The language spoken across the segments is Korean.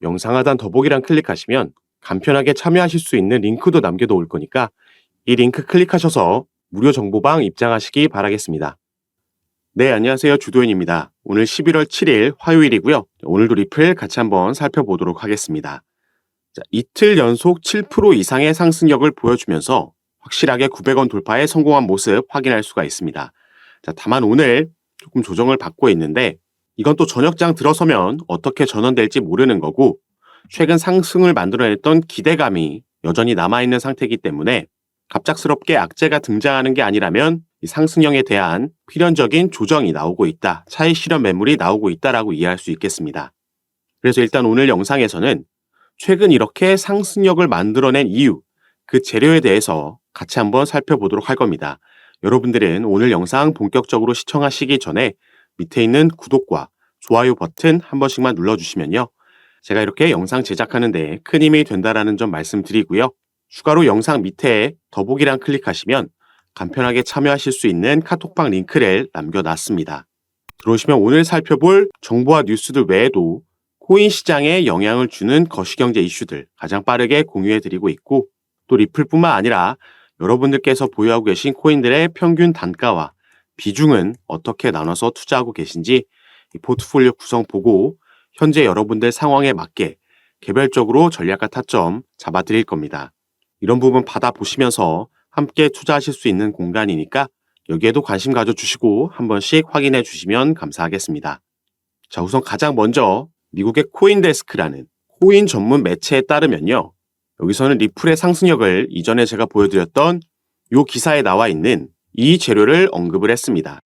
영상 하단 더보기란 클릭하시면 간편하게 참여하실 수 있는 링크도 남겨놓을 거니까 이 링크 클릭하셔서 무료 정보방 입장하시기 바라겠습니다. 네, 안녕하세요. 주도현입니다. 오늘 11월 7일 화요일이고요. 오늘도 리플 같이 한번 살펴보도록 하겠습니다. 자, 이틀 연속 7% 이상의 상승력을 보여주면서 확실하게 900원 돌파에 성공한 모습 확인할 수가 있습니다. 자, 다만 오늘 조금 조정을 받고 있는데 이건 또 저녁장 들어서면 어떻게 전환될지 모르는 거고 최근 상승을 만들어냈던 기대감이 여전히 남아있는 상태이기 때문에 갑작스럽게 악재가 등장하는 게 아니라면 이 상승형에 대한 필연적인 조정이 나오고 있다, 차익 실현 매물이 나오고 있다라고 이해할 수 있겠습니다. 그래서 일단 오늘 영상에서는 최근 이렇게 상승력을 만들어낸 이유, 그 재료에 대해서 같이 한번 살펴보도록 할 겁니다. 여러분들은 오늘 영상 본격적으로 시청하시기 전에 밑에 있는 구독과 좋아요 버튼 한 번씩만 눌러주시면요. 제가 이렇게 영상 제작하는 데 큰 힘이 된다라는 점 말씀드리고요. 추가로 영상 밑에 더보기란 클릭하시면 간편하게 참여하실 수 있는 카톡방 링크를 남겨놨습니다. 들어오시면 오늘 살펴볼 정보와 뉴스들 외에도 코인 시장에 영향을 주는 거시경제 이슈들 가장 빠르게 공유해드리고 있고 또 리플뿐만 아니라 여러분들께서 보유하고 계신 코인들의 평균 단가와 비중은 어떻게 나눠서 투자하고 계신지 이 포트폴리오 구성 보고 현재 여러분들 상황에 맞게 개별적으로 전략과 타점 잡아드릴 겁니다. 이런 부분 받아보시면서 함께 투자하실 수 있는 공간이니까 여기에도 관심 가져주시고 한 번씩 확인해 주시면 감사하겠습니다. 자, 우선 가장 먼저 미국의 코인데스크라는 코인 전문 매체에 따르면요. 여기서는 리플의 상승력을 이전에 제가 보여드렸던 이 기사에 나와 있는 이 재료를 언급을 했습니다.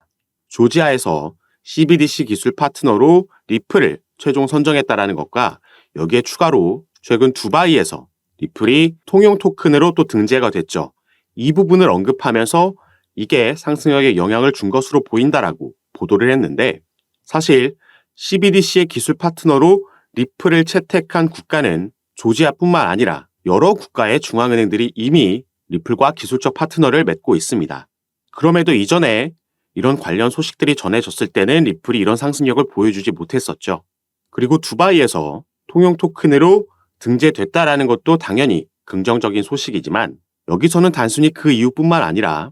조지아에서 CBDC 기술 파트너로 리플을 최종 선정했다라는 것과 여기에 추가로 최근 두바이에서 리플이 통용 토큰으로 또 등재가 됐죠. 이 부분을 언급하면서 이게 상승력에 영향을 준 것으로 보인다라고 보도를 했는데 사실 CBDC의 기술 파트너로 리플을 채택한 국가는 조지아뿐만 아니라 여러 국가의 중앙은행들이 이미 리플과 기술적 파트너를 맺고 있습니다. 그럼에도 이전에 이런 관련 소식들이 전해졌을 때는 리플이 이런 상승력을 보여주지 못했었죠. 그리고 두바이에서 통용 토큰으로 등재됐다라는 것도 당연히 긍정적인 소식이지만 여기서는 단순히 그 이유뿐만 아니라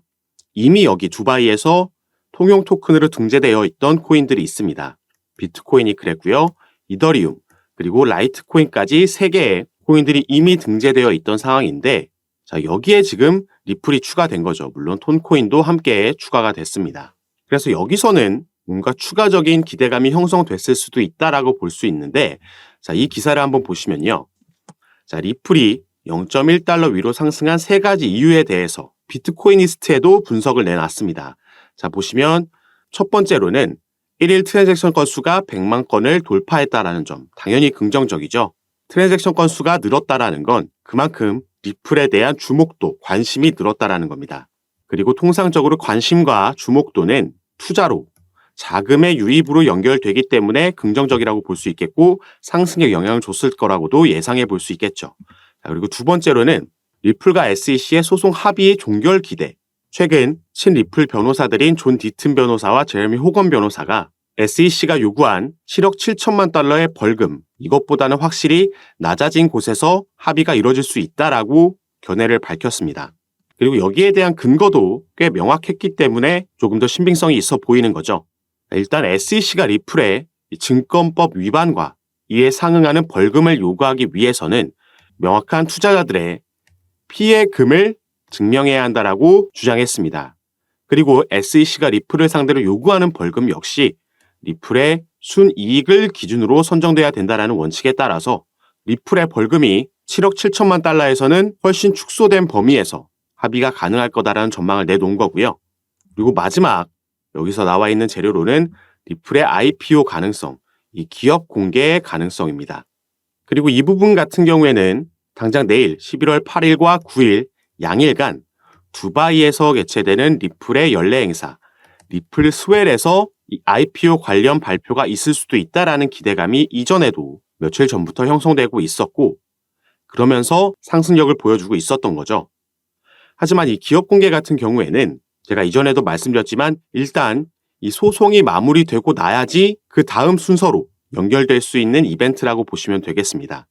이미 여기 두바이에서 통용 토큰으로 등재되어 있던 코인들이 있습니다. 비트코인이 그랬고요. 이더리움, 그리고 라이트코인까지 3개의 코인들이 이미 등재되어 있던 상황인데 자, 여기에 지금 리플이 추가된 거죠. 물론 톤코인도 함께 추가가 됐습니다. 그래서 여기서는 뭔가 추가적인 기대감이 형성됐을 수도 있다라고 볼 수 있는데 자, 이 기사를 한번 보시면요. 자, 리플이 0.1달러 위로 상승한 3가지 이유에 대해서 비트코이니스트에도 분석을 내놨습니다. 자, 보시면 첫 번째로는 1일 트랜잭션 건수가 100만 건을 돌파했다라는 점, 당연히 긍정적이죠. 트랜잭션 건수가 늘었다라는 건 그만큼 리플에 대한 주목도, 관심이 늘었다라는 겁니다. 그리고 통상적으로 관심과 주목도는 투자로, 자금의 유입으로 연결되기 때문에 긍정적이라고 볼 수 있겠고 상승에 영향을 줬을 거라고도 예상해 볼 수 있겠죠. 자, 그리고 두 번째로는 리플과 SEC의 소송 합의 종결 기대. 최근 친리플 변호사들인 존 디튼 변호사와 제레미 호건 변호사가 SEC가 요구한 7억 7천만 달러의 벌금, 이것보다는 확실히 낮아진 곳에서 합의가 이뤄질 수 있다라고 견해를 밝혔습니다. 그리고 여기에 대한 근거도 꽤 명확했기 때문에 조금 더 신빙성이 있어 보이는 거죠. 일단 SEC가 리플의 증권법 위반과 이에 상응하는 벌금을 요구하기 위해서는 명확한 투자자들의 피해금을 증명해야 한다라고 주장했습니다. 그리고 SEC가 리플을 상대로 요구하는 벌금 역시 리플의 순이익을 기준으로 선정돼야 된다는 원칙에 따라서 리플의 벌금이 7억 7천만 달러에서는 훨씬 축소된 범위에서 합의가 가능할 거다라는 전망을 내놓은 거고요. 그리고 마지막 여기서 나와 있는 재료로는 리플의 IPO 가능성, 이 기업 공개의 가능성입니다. 그리고 이 부분 같은 경우에는 당장 내일 11월 8일과 9일 양일간 두바이에서 개최되는 리플의 연례 행사, 리플 스웰에서 이 IPO 관련 발표가 있을 수도 있다라는 기대감이 이전에도 며칠 전부터 형성되고 있었고 그러면서 상승력을 보여주고 있었던 거죠. 하지만 이 기업 공개 같은 경우에는 제가 이전에도 말씀드렸지만 일단 이 소송이 마무리되고 나야지 그 다음 순서로 연결될 수 있는 이벤트라고 보시면 되겠습니다.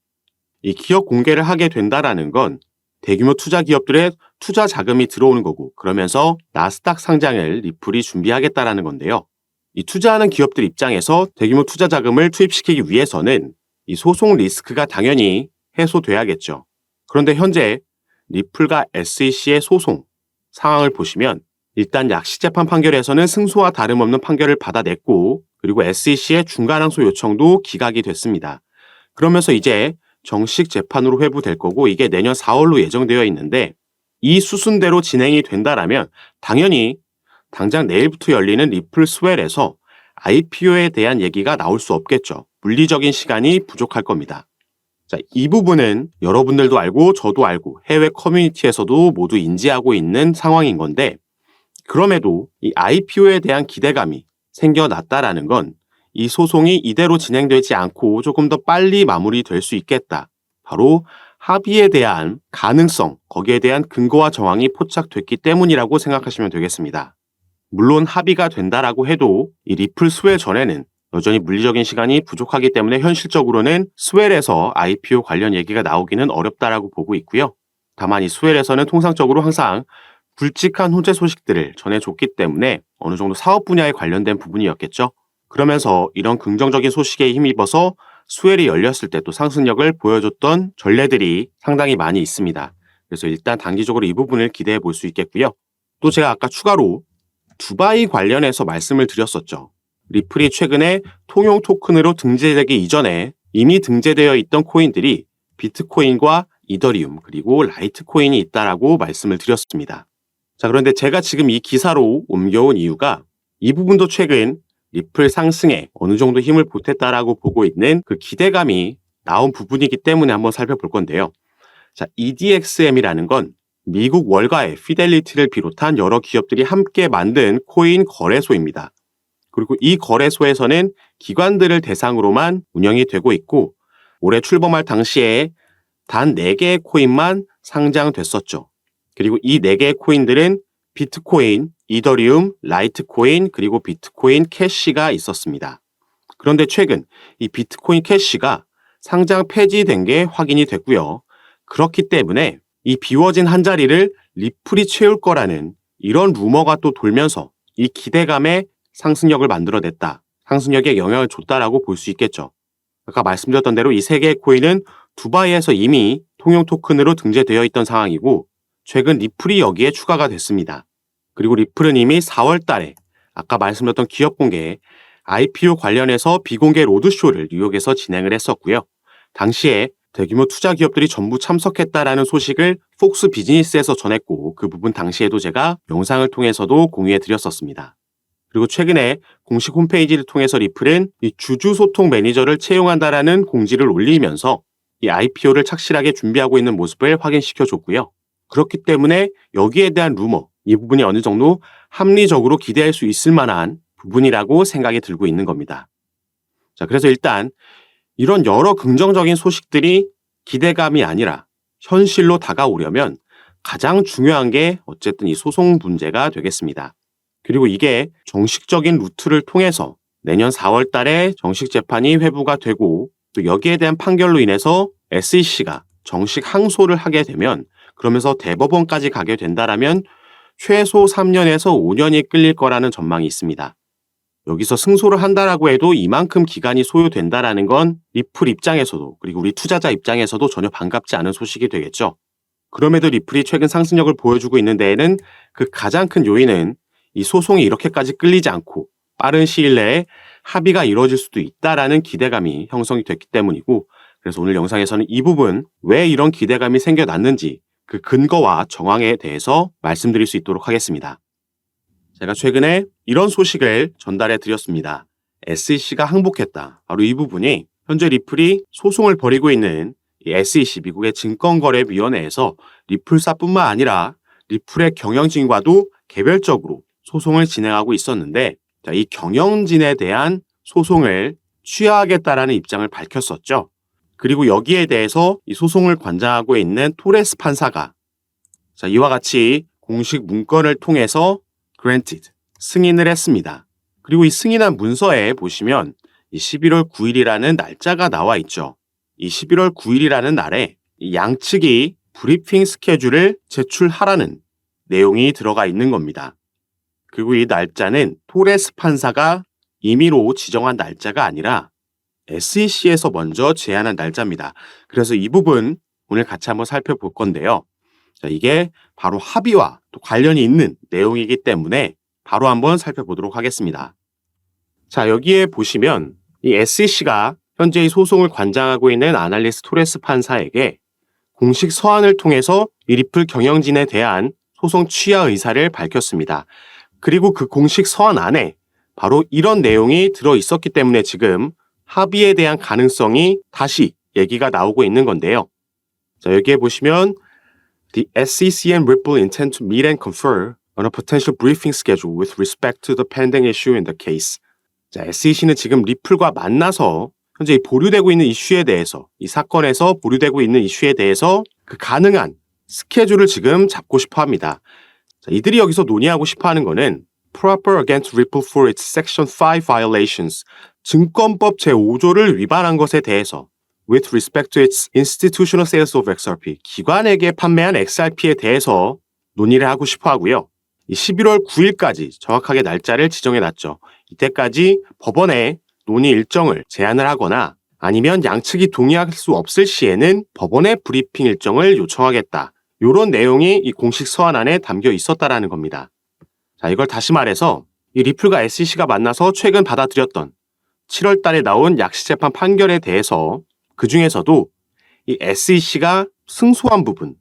이 기업 공개를 하게 된다라는 건 대규모 투자 기업들의 투자 자금이 들어오는 거고, 그러면서 나스닥 상장을 리플이 준비하겠다라는 건데요. 이 투자하는 기업들 입장에서 대규모 투자 자금을 투입시키기 위해서는 이 소송 리스크가 당연히 해소돼야겠죠. 그런데 현재 리플과 SEC의 소송 상황을 보시면 일단 약식재판 판결에서는 승소와 다름없는 판결을 받아냈고, 그리고 SEC의 중간항소 요청도 기각이 됐습니다. 그러면서 이제 정식 재판으로 회부될 거고, 이게 내년 4월로 예정되어 있는데, 이 수순대로 진행이 된다라면 당연히 당장 내일부터 열리는 리플 스웰에서 IPO에 대한 얘기가 나올 수 없겠죠. 물리적인 시간이 부족할 겁니다. 자, 이 부분은 여러분들도 알고 저도 알고 해외 커뮤니티에서도 모두 인지하고 있는 상황인 건데, 그럼에도 이 IPO에 대한 기대감이 생겨났다라는 건 이 소송이 이대로 진행되지 않고 조금 더 빨리 마무리될 수 있겠다. 바로 합의에 대한 가능성, 거기에 대한 근거와 정황이 포착됐기 때문이라고 생각하시면 되겠습니다. 물론 합의가 된다라고 해도 이 리플 스웰 전에는 여전히 물리적인 시간이 부족하기 때문에 현실적으로는 스웰에서 IPO 관련 얘기가 나오기는 어렵다라고 보고 있고요. 다만 이 스웰에서는 통상적으로 항상 굵직한 호재 소식들을 전해줬기 때문에 어느 정도 사업 분야에 관련된 부분이었겠죠. 그러면서 이런 긍정적인 소식에 힘입어서 스웰이 열렸을 때 또 상승력을 보여줬던 전례들이 상당히 많이 있습니다. 그래서 일단 단기적으로 이 부분을 기대해 볼 수 있겠고요. 또 제가 아까 추가로 두바이 관련해서 말씀을 드렸었죠. 리플이 최근에 통용 토큰으로 등재되기 이전에 이미 등재되어 있던 코인들이 비트코인과 이더리움 그리고 라이트코인이 있다라고 말씀을 드렸습니다. 자, 그런데 제가 지금 이 기사로 옮겨온 이유가 이 부분도 최근 리플 상승에 어느 정도 힘을 보탰다라고 보고 있는 그 기대감이 나온 부분이기 때문에 한번 살펴볼 건데요. 자, EDXM이라는 건 미국 월가의 피델리티를 비롯한 여러 기업들이 함께 만든 코인 거래소입니다. 그리고 이 거래소에서는 기관들을 대상으로만 운영이 되고 있고, 올해 출범할 당시에 단 4개의 코인만 상장됐었죠. 그리고 이 4개의 코인들은 비트코인, 이더리움, 라이트코인, 그리고 비트코인 캐시가 있었습니다. 그런데 최근 이 비트코인 캐시가 상장 폐지된 게 확인이 됐고요. 그렇기 때문에 이 비워진 한 자리를 리플이 채울 거라는 이런 루머가 또 돌면서 이 기대감에 상승력을 만들어냈다. 상승력에 영향을 줬다라고 볼 수 있겠죠. 아까 말씀드렸던 대로 이 3개의 코인은 두바이에서 이미 통용 토큰으로 등재되어 있던 상황이고, 최근 리플이 여기에 추가가 됐습니다. 그리고 리플은 이미 4월 달에 아까 말씀드렸던 기업 공개 IPO 관련해서 비공개 로드쇼를 뉴욕에서 진행을 했었고요. 당시에 대규모 투자 기업들이 전부 참석했다라는 소식을 폭스 비즈니스에서 전했고, 그 부분 당시에도 제가 영상을 통해서도 공유해 드렸었습니다. 그리고 최근에 공식 홈페이지를 통해서 리플은 이 주주 소통 매니저를 채용한다라는 공지를 올리면서 이 IPO를 착실하게 준비하고 있는 모습을 확인시켜 줬고요. 그렇기 때문에 여기에 대한 루머, 이 부분이 어느 정도 합리적으로 기대할 수 있을 만한 부분이라고 생각이 들고 있는 겁니다. 자, 그래서 일단 이런 여러 긍정적인 소식들이 기대감이 아니라 현실로 다가오려면 가장 중요한 게 어쨌든 이 소송 문제가 되겠습니다. 그리고 이게 정식적인 루트를 통해서 내년 4월 달에 정식 재판이 회부가 되고, 또 여기에 대한 판결로 인해서 SEC가 정식 항소를 하게 되면, 그러면서 대법원까지 가게 된다라면 최소 3년에서 5년이 끌릴 거라는 전망이 있습니다. 여기서 승소를 한다라고 해도 이만큼 기간이 소요된다라는 건 리플 입장에서도, 그리고 우리 투자자 입장에서도 전혀 반갑지 않은 소식이 되겠죠. 그럼에도 리플이 최근 상승력을 보여주고 있는 데에는 그 가장 큰 요인은 이 소송이 이렇게까지 끌리지 않고 빠른 시일 내에 합의가 이루어질 수도 있다라는 기대감이 형성이 됐기 때문이고, 그래서 오늘 영상에서는 이 부분, 왜 이런 기대감이 생겨났는지 그 근거와 정황에 대해서 말씀드릴 수 있도록 하겠습니다. 제가 최근에 이런 소식을 전달해 드렸습니다. SEC가 항복했다. 바로 이 부분이 현재 리플이 소송을 벌이고 있는 이 SEC, 미국의 증권거래위원회에서 리플사뿐만 아니라 리플의 경영진과도 개별적으로 소송을 진행하고 있었는데, 이 경영진에 대한 소송을 취하하겠다라는 입장을 밝혔었죠. 그리고 여기에 대해서 이 소송을 관장하고 있는 토레스 판사가 이와 같이 공식 문건을 통해서 granted, 승인을 했습니다. 그리고 이 승인한 문서에 보시면 이 11월 9일이라는 날짜가 나와 있죠. 이 11월 9일이라는 날에 이 양측이 브리핑 스케줄을 제출하라는 내용이 들어가 있는 겁니다. 그리고 이 날짜는 토레스 판사가 임의로 지정한 날짜가 아니라 SEC에서 먼저 제안한 날짜입니다. 그래서 이 부분 오늘 같이 한번 살펴볼 건데요. 자, 이게 바로 합의와 또 관련이 있는 내용이기 때문에 바로 한번 살펴보도록 하겠습니다. 자, 여기에 보시면 이 SEC가 현재 이 소송을 관장하고 있는 아날리스 토레스 판사에게 공식 서한을 통해서 이 리플 경영진에 대한 소송 취하 의사를 밝혔습니다. 그리고 그 공식 서한 안에 바로 이런 내용이 들어 있었기 때문에 지금 합의에 대한 가능성이 다시 얘기가 나오고 있는 건데요. 자, 여기에 보시면 The SEC and Ripple intend to meet and confer on a potential briefing schedule with respect to the pending issue in the case. 자, SEC는 지금 리플과 만나서 현재 보류되고 있는 이슈에 대해서, 이 사건에서 보류되고 있는 이슈에 대해서 그 가능한 스케줄을 지금 잡고 싶어 합니다. 자, 이들이 여기서 논의하고 싶어 하는 거는 proper against Ripple for its Section 5 violations, 증권법 제5조를 위반한 것에 대해서 with respect to its institutional sales of XRP, 기관에게 판매한 XRP에 대해서 논의를 하고 싶어 하고요. 이 11월 9일까지 정확하게 날짜를 지정해 놨죠. 이때까지 법원에 논의 일정을 제안을 하거나 아니면 양측이 동의할 수 없을 시에는 법원의 브리핑 일정을 요청하겠다. 이런 내용이 이 공식 서한 안에 담겨 있었다라는 겁니다. 자, 이걸 다시 말해서 이 리플과 SEC가 만나서 최근 받아들였던 7월 달에 나온 약식재판 판결에 대해서 그 중에서도 이 SEC가 승소한 부분,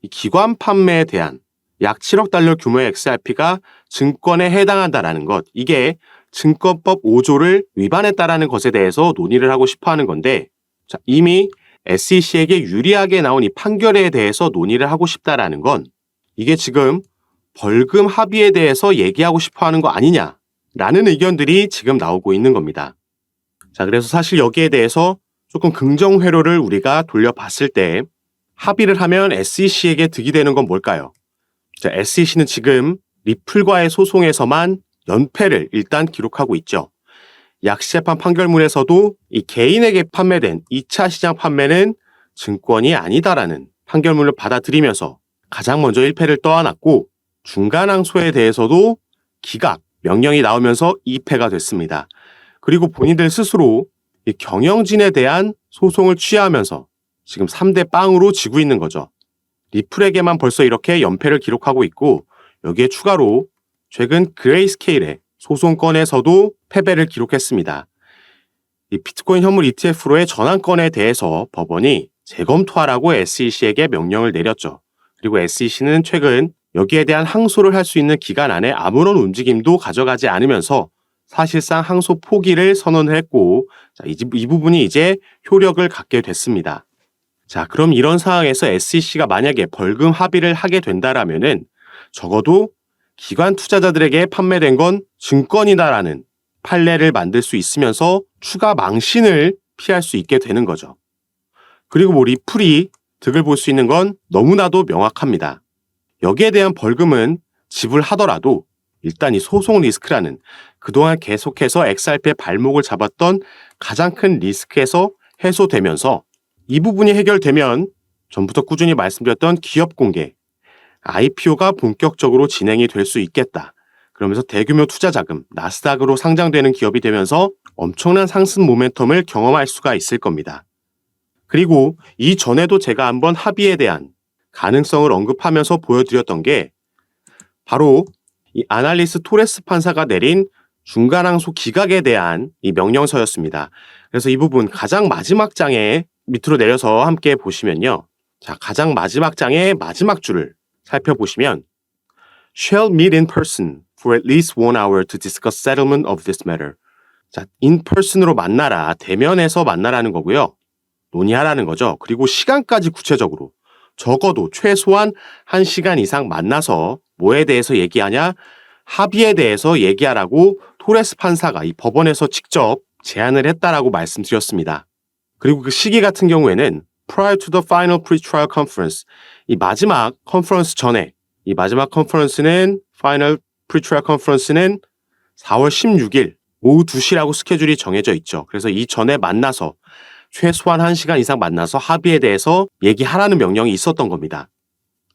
이 기관 판매에 대한 약 7억 달러 규모의 XRP가 증권에 해당한다라는 것, 이게 증권법 5조를 위반했다라는 것에 대해서 논의를 하고 싶어 하는 건데, 자, 이미 SEC에게 유리하게 나온 이 판결에 대해서 논의를 하고 싶다라는 건 이게 지금 벌금 합의에 대해서 얘기하고 싶어 하는 거 아니냐라는 의견들이 지금 나오고 있는 겁니다. 자, 그래서 사실 여기에 대해서 조금 긍정 회로를 우리가 돌려봤을 때 합의를 하면 SEC에게 득이 되는 건 뭘까요? 자, SEC는 지금 리플과의 소송에서만 연패를 일단 기록하고 있죠. 약식재판 판결문에서도 이 개인에게 판매된 2차 시장 판매는 증권이 아니다라는 판결문을 받아들이면서 가장 먼저 1패를 떠안았고, 중간 항소에 대해서도 기각, 명령이 나오면서 2패가 됐습니다. 그리고 본인들 스스로 이 경영진에 대한 소송을 취하하면서 지금 3대 0으로 지고 있는 거죠. 리플에게만 벌써 이렇게 연패를 기록하고 있고, 여기에 추가로 최근 그레이스케일의 소송건에서도 패배를 기록했습니다. 이 비트코인 현물 ETF로의 전환건에 대해서 법원이 재검토하라고 SEC에게 명령을 내렸죠. 그리고 SEC는 최근 여기에 대한 항소를 할 수 있는 기간 안에 아무런 움직임도 가져가지 않으면서 사실상 항소 포기를 선언했고, 자, 이 부분이 이제 효력을 갖게 됐습니다. 자, 그럼 이런 상황에서 SEC가 만약에 벌금 합의를 하게 된다라면은 적어도 기관 투자자들에게 판매된 건 증권이다라는 판례를 만들 수 있으면서 추가 망신을 피할 수 있게 되는 거죠. 그리고 뭐 리플이 득을 볼 수 있는 건 너무나도 명확합니다. 여기에 대한 벌금은 지불하더라도 일단 이 소송 리스크라는 그동안 계속해서 XRP의 발목을 잡았던 가장 큰 리스크에서 해소되면서 이 부분이 해결되면 전부터 꾸준히 말씀드렸던 기업 공개, IPO가 본격적으로 진행이 될 수 있겠다. 그러면서 대규모 투자 자금, 나스닥으로 상장되는 기업이 되면서 엄청난 상승 모멘텀을 경험할 수가 있을 겁니다. 그리고 이전에도 제가 한번 합의에 대한 가능성을 언급하면서 보여드렸던 게 바로 이 아날리스 토레스 판사가 내린 중간항소 기각에 대한 이 명령서였습니다. 그래서 이 부분 가장 마지막 장에 밑으로 내려서 함께 보시면요. 자, 가장 마지막 장의 마지막 줄을 살펴보시면 shall meet in person for at least 1 hour to discuss settlement of this matter. 자, in person으로 만나라, 대면에서 만나라는 거고요. 논의하라는 거죠. 그리고 시간까지 구체적으로 적어도 최소한 1시간 이상 만나서 뭐에 대해서 얘기하냐? 합의에 대해서 얘기하라고 토레스 판사가 이 법원에서 직접 제안을 했다라고 말씀드렸습니다. 그리고 그 시기 같은 경우에는 prior to the final pre-trial conference, 이 마지막 컨퍼런스 전에, 이 마지막 컨퍼런스는 final pre-trial conference는 4월 16일 오후 2시라고 스케줄이 정해져 있죠. 그래서 이전에 만나서 최소한 1시간 이상 만나서 합의에 대해서 얘기하라는 명령이 있었던 겁니다.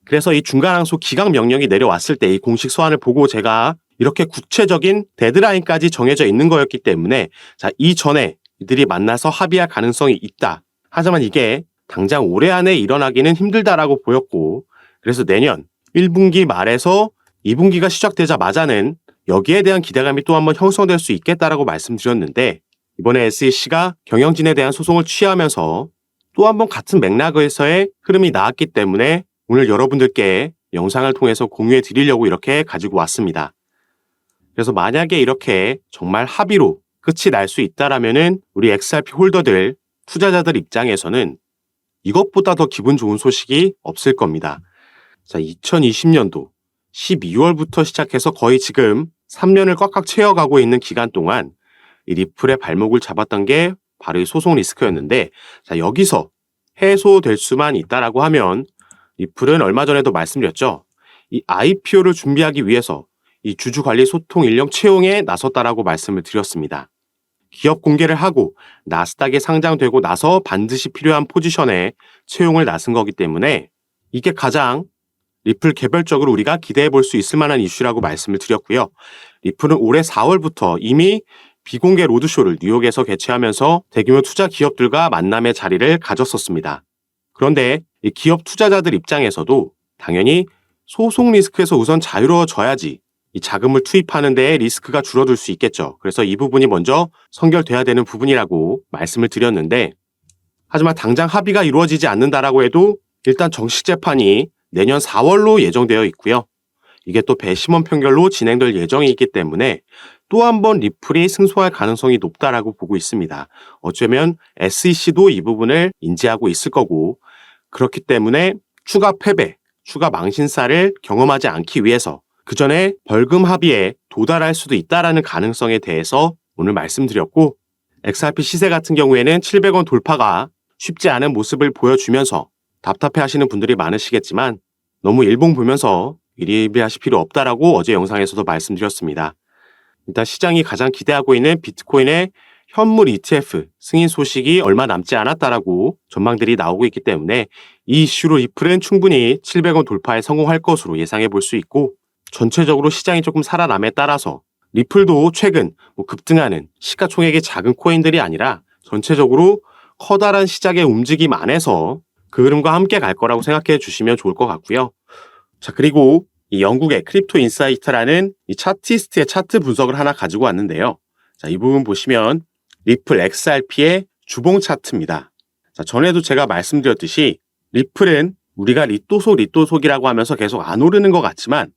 그래서 이 중간항소 기각 명령이 내려왔을 때 이 공식 서한을 보고 제가 이렇게 구체적인 데드라인까지 정해져 있는 거였기 때문에 자, 이전에 이들이 만나서 합의할 가능성이 있다. 하지만 이게 당장 올해 안에 일어나기는 힘들다라고 보였고 그래서 내년 1분기 말에서 2분기가 시작되자마자는 여기에 대한 기대감이 또 한번 형성될 수 있겠다라고 말씀드렸는데 이번에 SEC가 경영진에 대한 소송을 취하면서 또 한번 같은 맥락에서의 흐름이 나왔기 때문에 오늘 여러분들께 영상을 통해서 공유해 드리려고 이렇게 가지고 왔습니다. 그래서 만약에 이렇게 정말 합의로 끝이 날 수 있다라면은 우리 XRP 홀더들, 투자자들 입장에서는 이것보다 더 기분 좋은 소식이 없을 겁니다. 자, 2020년도 12월부터 시작해서 거의 지금 3년을 꽉꽉 채워가고 있는 기간 동안 이 리플의 발목을 잡았던 게 바로 이 소송 리스크였는데 자, 여기서 해소될 수만 있다라고 하면 리플은 얼마 전에도 말씀드렸죠. 이 IPO를 준비하기 위해서 이 주주관리 소통 인력 채용에 나섰다라고 말씀을 드렸습니다. 기업 공개를 하고 나스닥에 상장되고 나서 반드시 필요한 포지션에 채용을 나선 거기 때문에 이게 가장 리플 개별적으로 우리가 기대해 볼 수 있을 만한 이슈라고 말씀을 드렸고요. 리플은 올해 4월부터 이미 비공개 로드쇼를 뉴욕에서 개최하면서 대규모 투자 기업들과 만남의 자리를 가졌었습니다. 그런데 이 기업 투자자들 입장에서도 당연히 소송 리스크에서 우선 자유로워져야지 이 자금을 투입하는 데에 리스크가 줄어들 수 있겠죠. 그래서 이 부분이 먼저 선결돼야 되는 부분이라고 말씀을 드렸는데 하지만 당장 합의가 이루어지지 않는다라고 해도 일단 정식 재판이 내년 4월로 예정되어 있고요. 이게 또 배심원 판결로 진행될 예정이 있기 때문에 또 한 번 리플이 승소할 가능성이 높다라고 보고 있습니다. 어쩌면 SEC도 이 부분을 인지하고 있을 거고 그렇기 때문에 추가 패배, 추가 망신사를 경험하지 않기 위해서 그 전에 벌금 합의에 도달할 수도 있다라는 가능성에 대해서 오늘 말씀드렸고 XRP 시세 같은 경우에는 700원 돌파가 쉽지 않은 모습을 보여주면서 답답해하시는 분들이 많으시겠지만 너무 일봉 보면서 일희일비하실 필요 없다라고 어제 영상에서도 말씀드렸습니다. 일단 시장이 가장 기대하고 있는 비트코인의 현물 ETF 승인 소식이 얼마 남지 않았다라고 전망들이 나오고 있기 때문에 이 이슈로 리플은 충분히 700원 돌파에 성공할 것으로 예상해 볼 수 있고 전체적으로 시장이 조금 살아남에 따라서 리플도 최근 급등하는 시가총액이 작은 코인들이 아니라 전체적으로 커다란 시장의 움직임 안에서 그 흐름과 함께 갈 거라고 생각해 주시면 좋을 것 같고요. 자, 그리고 이 영국의 크립토 인사이트라는 이 차티스트의 차트 분석을 하나 가지고 왔는데요. 자, 이 부분 보시면 리플 XRP의 주봉 차트입니다. 자, 전에도 제가 말씀드렸듯이 리플은 우리가 리또속이라고 하면서 계속 안 오르는 것 같지만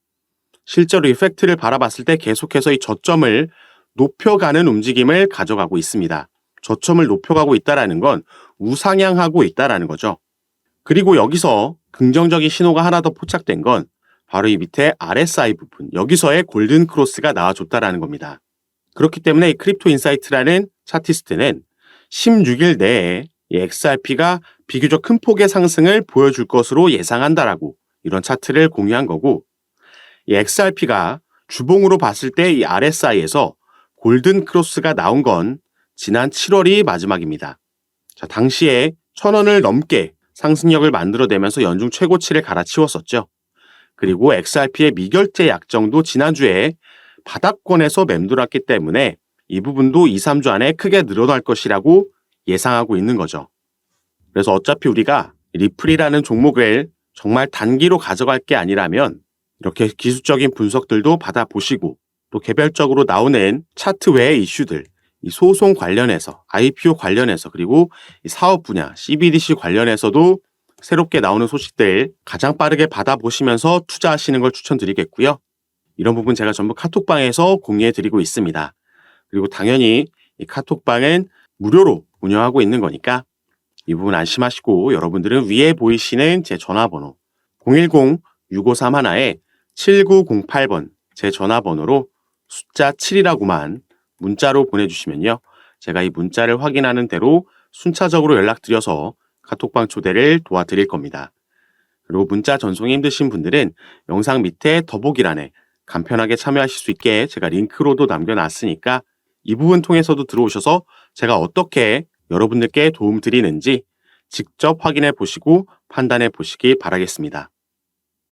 실제로 이펙트를 바라봤을 때 계속해서 이 저점을 높여가는 움직임을 가져가고 있습니다. 저점을 높여가고 있다는 건 우상향하고 있다는 거죠. 그리고 여기서 긍정적인 신호가 하나 더 포착된 건 바로 이 밑에 RSI 부분, 여기서의 골든 크로스가 나와줬다는 겁니다. 그렇기 때문에 이 크립토 인사이트라는 차티스트는 16일 내에 이 XRP가 비교적 큰 폭의 상승을 보여줄 것으로 예상한다라고 이런 차트를 공유한 거고 이 XRP가 주봉으로 봤을 때 이 RSI에서 골든 크로스가 나온 건 지난 7월이 마지막입니다. 자, 당시에 1,000원을 넘게 상승력을 만들어내면서 연중 최고치를 갈아치웠었죠. 그리고 XRP의 미결제 약정도 지난주에 바닥권에서 맴돌았기 때문에 이 부분도 2, 3주 안에 크게 늘어날 것이라고 예상하고 있는 거죠. 그래서 어차피 우리가 리플이라는 종목을 정말 단기로 가져갈 게 아니라면 이렇게 기술적인 분석들도 받아보시고 또 개별적으로 나오는 차트 외의 이슈들, 이 소송 관련해서, IPO 관련해서 그리고 이 사업 분야, CBDC 관련해서도 새롭게 나오는 소식들 가장 빠르게 받아보시면서 투자하시는 걸 추천드리겠고요. 이런 부분 제가 전부 카톡방에서 공유해드리고 있습니다. 그리고 당연히 이 카톡방은 무료로 운영하고 있는 거니까 이 부분 안심하시고 여러분들은 위에 보이시는 제 전화번호 010-6531-7908번 제 전화번호로 숫자 7이라고만 문자로 보내주시면요. 제가 이 문자를 확인하는 대로 순차적으로 연락드려서 카톡방 초대를 도와드릴 겁니다. 그리고 문자 전송이 힘드신 분들은 영상 밑에 더보기란에 간편하게 참여하실 수 있게 제가 링크로도 남겨놨으니까 이 부분 통해서도 들어오셔서 제가 어떻게 여러분들께 도움 드리는지 직접 확인해 보시고 판단해 보시기 바라겠습니다.